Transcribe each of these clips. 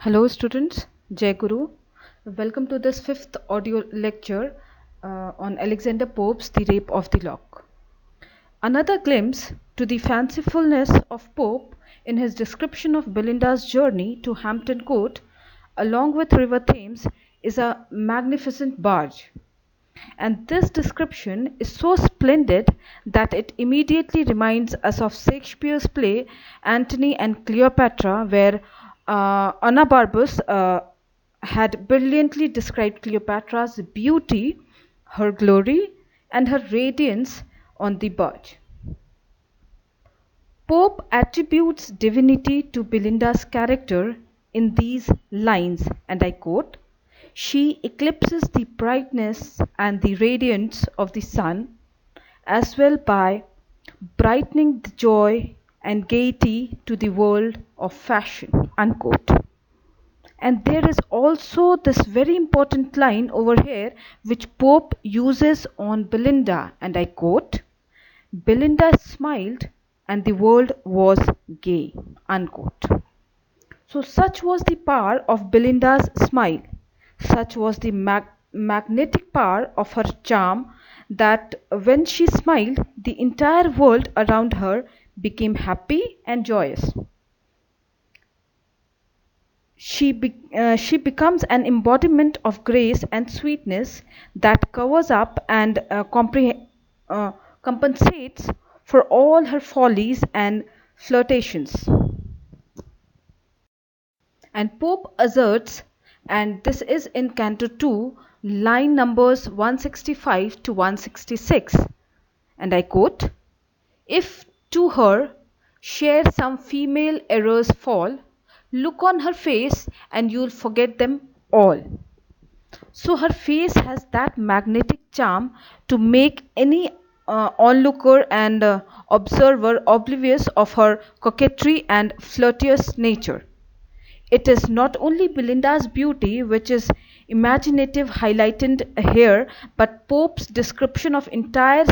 Hello students, Jai Guru. Welcome to this fifth audio lecture on Alexander Pope's The Rape of the Lock. Another glimpse to the fancifulness of Pope in his description of Belinda's journey to Hampton Court along with River Thames is a magnificent barge. And this description is so splendid that it immediately reminds us of Shakespeare's play Antony and Cleopatra, where Anna Barbus had brilliantly described Cleopatra's beauty, her glory, and her radiance on the barge. Pope attributes divinity to Belinda's character in these lines, and I quote, "She eclipses the brightness and the radiance of the sun, as well by brightening the joy and gaiety to the world of fashion." Unquote. And there is also this very important line over here which Pope uses on Belinda, and I quote, "Belinda smiled and the world was gay." Unquote. So such was the power of Belinda's smile, such was the magnetic power of her charm, that when she smiled, the entire world around her became happy and joyous. She becomes an embodiment of grace and sweetness that covers up and compensates for all her follies and flirtations. And Pope asserts, and this is in Canto 2, line numbers 165 to 166, and I quote, "If to her share some female errors fall, look on her face and you'll forget them all." So her face has that magnetic charm to make any onlooker and observer oblivious of her coquetry and flirtatious nature. It is not only Belinda's beauty which is imaginative highlighted here, but Pope's description of entire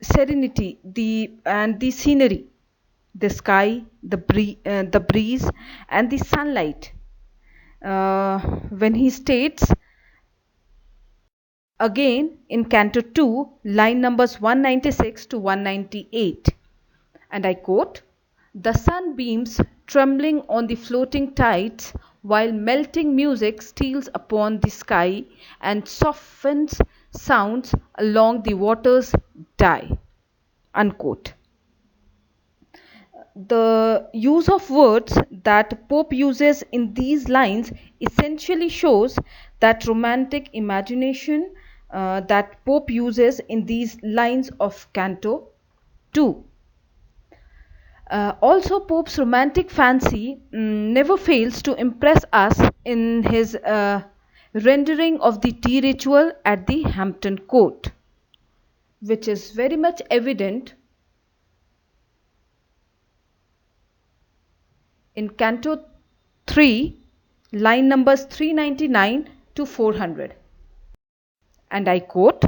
serenity, the scenery, the sky, the breeze, and the sunlight. When he states again in Canto 2, line numbers 196 to 198, and I quote, "The sunbeams trembling on the floating tides, while melting music steals upon the sky and softens sounds along the waters die." Unquote. The use of words that Pope uses in these lines essentially shows that romantic imagination that Pope uses in these lines of Canto 2. Also, Pope's romantic fancy never fails to impress us in his rendering of the tea ritual at the Hampton Court, which is very much evident in Canto 3, line numbers 399 to 400. And I quote,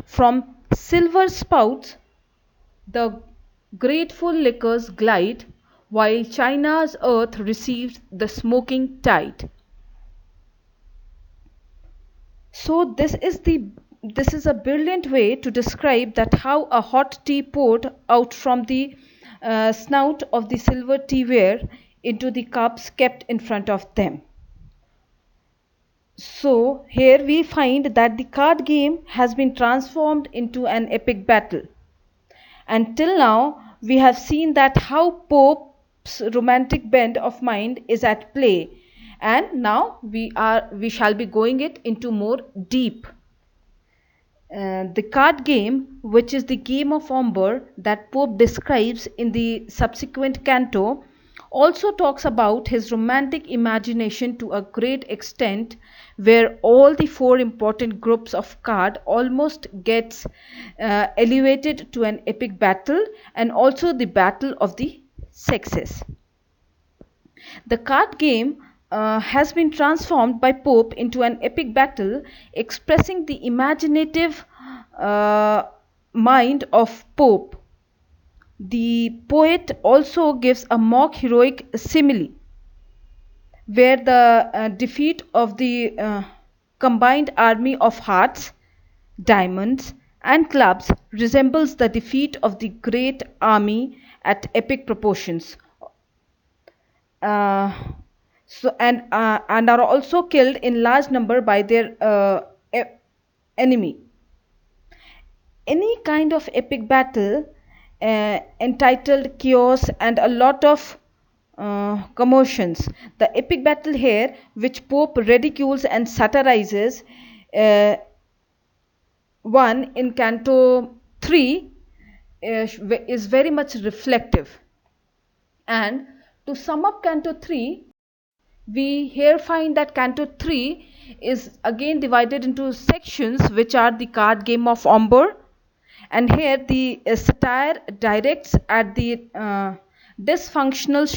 "From silver spouts the grateful liquors glide, while China's earth receives the smoking tide." So this is a brilliant way to describe that how a hot tea poured out from the snout of the silver teaware into the cups kept in front of them. So here we find that the card game has been transformed into an epic battle. And till now we have seen that how Pope's romantic bent of mind is at play, and now we shall be going it into more deep. The card game, which is the game of ombre that Pope describes in the subsequent canto, also talks about his romantic imagination to a great extent, where all the four important groups of cards almost gets elevated to an epic battle, and also the battle of the sexes. The card game has been transformed by Pope into an epic battle, expressing the imaginative mind of Pope. The poet also gives a mock heroic simile. where the defeat of the combined army of hearts, diamonds, and clubs resembles the defeat of the great army at epic proportions. Uh, and are also killed in large number by their enemy. Any kind of epic battle entitled chaos and a lot of commotions. The epic battle here, which Pope ridicules and satirizes, one in Canto 3, is very much reflective. And to sum up Canto 3, we here find that Canto 3 is again divided into sections, which are the card game of Omber, and here the satire directs at the dysfunctional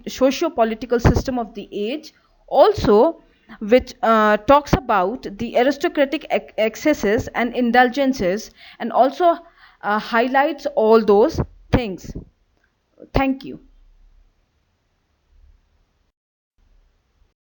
socio-political system of the age, also which talks about the aristocratic excesses and indulgences, and also highlights all those things. Thank you.